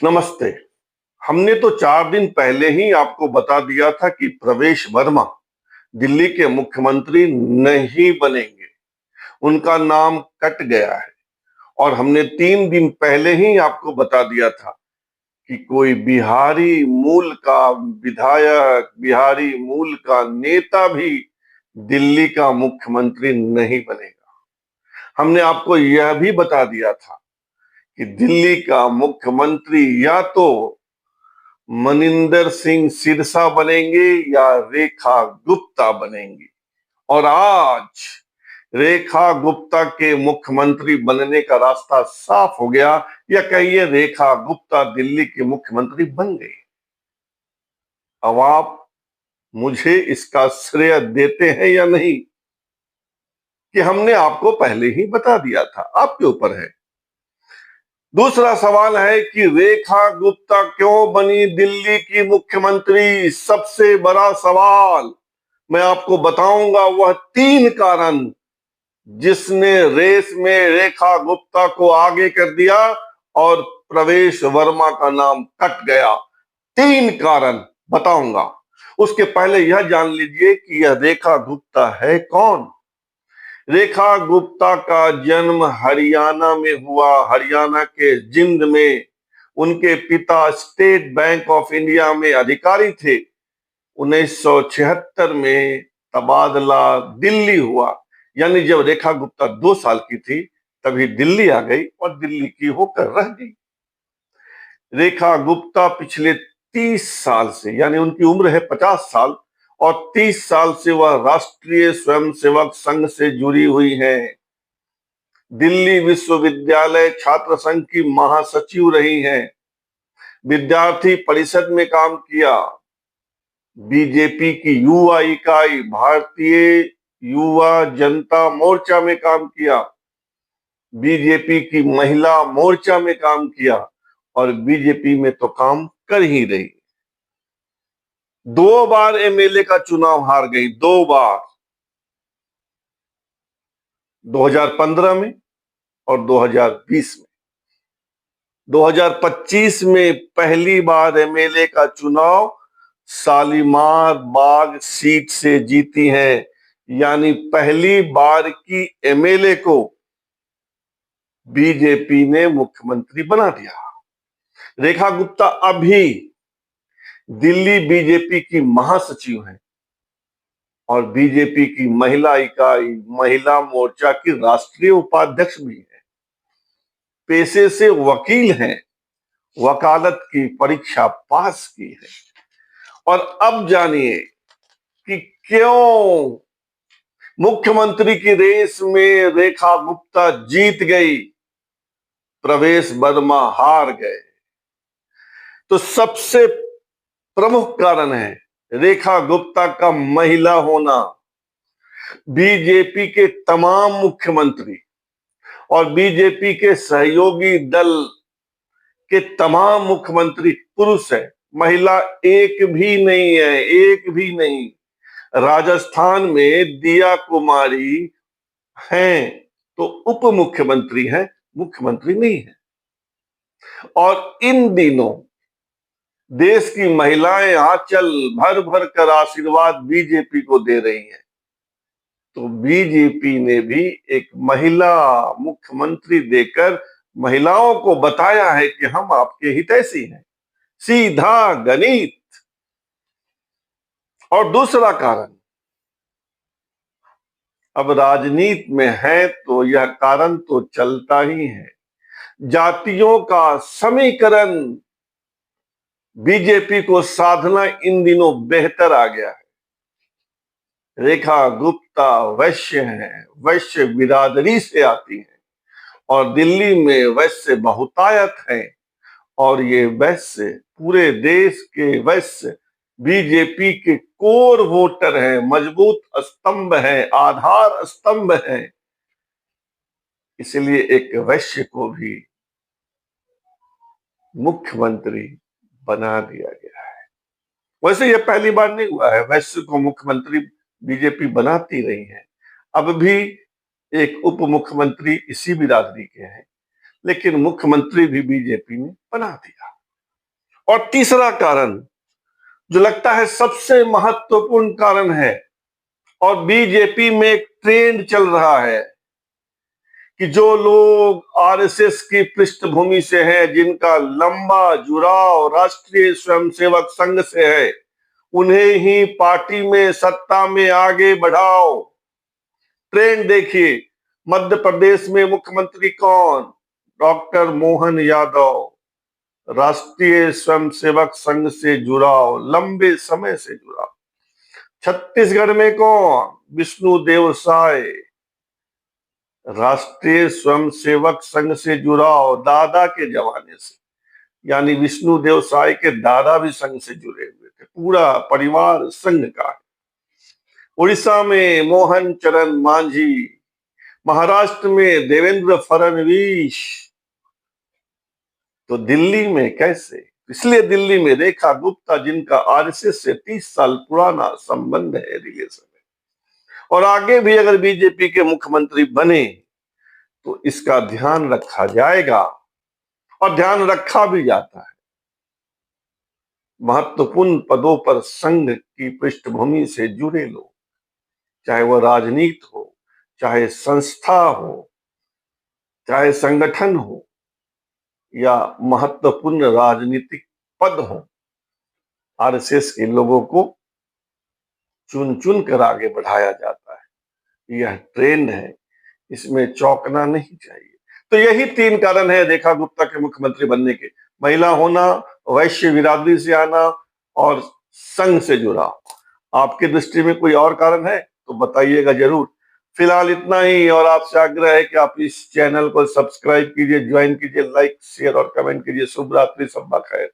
नमस्ते। हमने तो 4 दिन पहले ही आपको बता दिया था कि प्रवेश वर्मा दिल्ली के मुख्यमंत्री नहीं बनेंगे। उनका नाम कट गया है। और हमने 3 दिन पहले ही आपको बता दिया था कि कोई बिहारी मूल का विधायक, बिहारी मूल का नेता भी दिल्ली का मुख्यमंत्री नहीं बनेगा। हमने आपको यह भी बता दिया था कि दिल्ली का मुख्यमंत्री या तो मनिंदर सिंह सिरसा बनेंगे या रेखा गुप्ता बनेंगी। और आज रेखा गुप्ता के मुख्यमंत्री बनने का रास्ता साफ हो गया, या कहिए रेखा गुप्ता दिल्ली के मुख्यमंत्री बन गई। अब आप मुझे इसका श्रेय देते हैं या नहीं, कि हमने आपको पहले ही बता दिया था, आपके ऊपर है। दूसरा सवाल है कि रेखा गुप्ता क्यों बनी दिल्ली की मुख्यमंत्री। सबसे बड़ा सवाल मैं आपको बताऊंगा, वह 3 कारण जिसने रेस में रेखा गुप्ता को आगे कर दिया और प्रवेश वर्मा का नाम कट गया। 3 कारण बताऊंगा। उसके पहले यह जान लीजिए कि यह रेखा गुप्ता है कौन। रेखा गुप्ता का जन्म हरियाणा में हुआ, हरियाणा के जिंद में। उनके पिता स्टेट बैंक ऑफ इंडिया में अधिकारी थे। 1976 में तबादला दिल्ली हुआ, यानी जब रेखा गुप्ता 2 साल की थी तभी दिल्ली आ गई और दिल्ली की होकर रह गई। रेखा गुप्ता पिछले 30 साल से, यानी उनकी उम्र है 50 साल, और 30 साल से वह राष्ट्रीय स्वयंसेवक संघ से जुड़ी हुई हैं। दिल्ली विश्वविद्यालय छात्र संघ की महासचिव रही हैं। विद्यार्थी परिषद में काम किया। बीजेपी की युवा इकाई भारतीय युवा जनता मोर्चा में काम किया। बीजेपी की महिला मोर्चा में काम किया और बीजेपी में तो काम कर ही रही। 2 बार एमएलए का चुनाव हार गई, 2 बार, 2015 में और 2020 में। 2025 में पहली बार एमएलए का चुनाव शालीमार बाग सीट से जीती हैं, यानी पहली बार की एमएलए को बीजेपी ने मुख्यमंत्री बना दिया। रेखा गुप्ता अभी दिल्ली बीजेपी की महासचिव हैं और बीजेपी की महिला इकाई, महिला मोर्चा की राष्ट्रीय उपाध्यक्ष भी है। पेशे से वकील हैं, वकालत की परीक्षा पास की है। और अब जानिए कि क्यों मुख्यमंत्री की रेस में रेखा गुप्ता जीत गई, प्रवेश वर्मा हार गए। तो सबसे प्रमुख कारण है रेखा गुप्ता का महिला होना। बीजेपी के तमाम मुख्यमंत्री और बीजेपी के सहयोगी दल के तमाम मुख्यमंत्री पुरुष है, महिला एक भी नहीं है, एक भी नहीं। राजस्थान में दिया कुमारी हैं तो उप मुख्यमंत्री हैं, मुख्यमंत्री नहीं है। और इन दिनों देश की महिलाएं आंचल भर भर कर आशीर्वाद बीजेपी को दे रही हैं। तो बीजेपी ने भी एक महिला मुख्यमंत्री देकर महिलाओं को बताया है कि हम आपके हितैषी हैं। सीधा गणित। और दूसरा कारण, अब राजनीति में है तो यह कारण तो चलता ही है। जातियों का समीकरण बीजेपी को साधना इन दिनों बेहतर आ गया है। रेखा गुप्ता वैश्य हैं, वैश्य बिरादरी से आती हैं और दिल्ली में वैश्य बहुतायत हैं। और ये वैश्य पूरे देश के वैश्य बीजेपी के कोर वोटर हैं, मजबूत स्तंभ हैं, आधार स्तंभ हैं। इसलिए एक वैश्य को भी मुख्यमंत्री बना दिया गया है। वैसे यह पहली बार नहीं हुआ है, वैश्य को मुख्यमंत्री बीजेपी बनाती रही है। अब भी एक उप मुख्यमंत्री इसी बिरादरी के हैं, लेकिन मुख्यमंत्री भी बीजेपी ने बना दिया। और तीसरा कारण जो लगता है सबसे महत्वपूर्ण कारण है, और बीजेपी में एक ट्रेंड चल रहा है कि जो लोग आरएसएस की पृष्ठभूमि से हैं, जिनका लंबा जुड़ाव राष्ट्रीय स्वयंसेवक संघ से है, उन्हें ही पार्टी में सत्ता में आगे बढ़ाओ। ट्रेंड देखिए, मध्य प्रदेश में मुख्यमंत्री कौन? डॉक्टर मोहन यादव, राष्ट्रीय स्वयंसेवक संघ से जुड़ाव, लंबे समय से जुड़ाव। छत्तीसगढ़ में कौन? विष्णुदेव साय, राष्ट्रीय स्वयंसेवक संघ से जुड़ाव दादा के जमाने से, यानी विष्णुदेव साय के दादा भी संघ से जुड़े हुए थे, पूरा परिवार संघ का है। उड़ीसा में मोहन चरण मांझी, महाराष्ट्र में देवेंद्र फडणवीस, तो दिल्ली में कैसे? इसलिए दिल्ली में रेखा गुप्ता, जिनका आरएसएस से 30 साल पुराना संबंध है, रिलेशन है, और आगे भी अगर बीजेपी के मुख्यमंत्री बने तो इसका ध्यान रखा जाएगा, और ध्यान रखा भी जाता है। महत्वपूर्ण पदों पर संघ की पृष्ठभूमि से जुड़े लोग, चाहे वह राजनीति हो, चाहे संस्था हो, चाहे संगठन हो, या महत्वपूर्ण राजनीतिक पद हो, आरएसएस के लोगों को चुन चुन कर आगे बढ़ाया जाता है। यह ट्रेंड है, इसमें चौंकना नहीं चाहिए। तो यही 3 कारण है रेखा गुप्ता के मुख्यमंत्री बनने के: महिला होना, वैश्य बिरादरी से आना, और संघ से जुड़ा। आपकी दृष्टि में कोई और कारण है तो बताइएगा जरूर। फिलहाल इतना ही, और आपसे आग्रह है कि आप इस चैनल को सब्सक्राइब कीजिए, ज्वाइन कीजिए, लाइक, शेयर और कमेंट कीजिए। शुभ रात्रि, सब्बा खैर।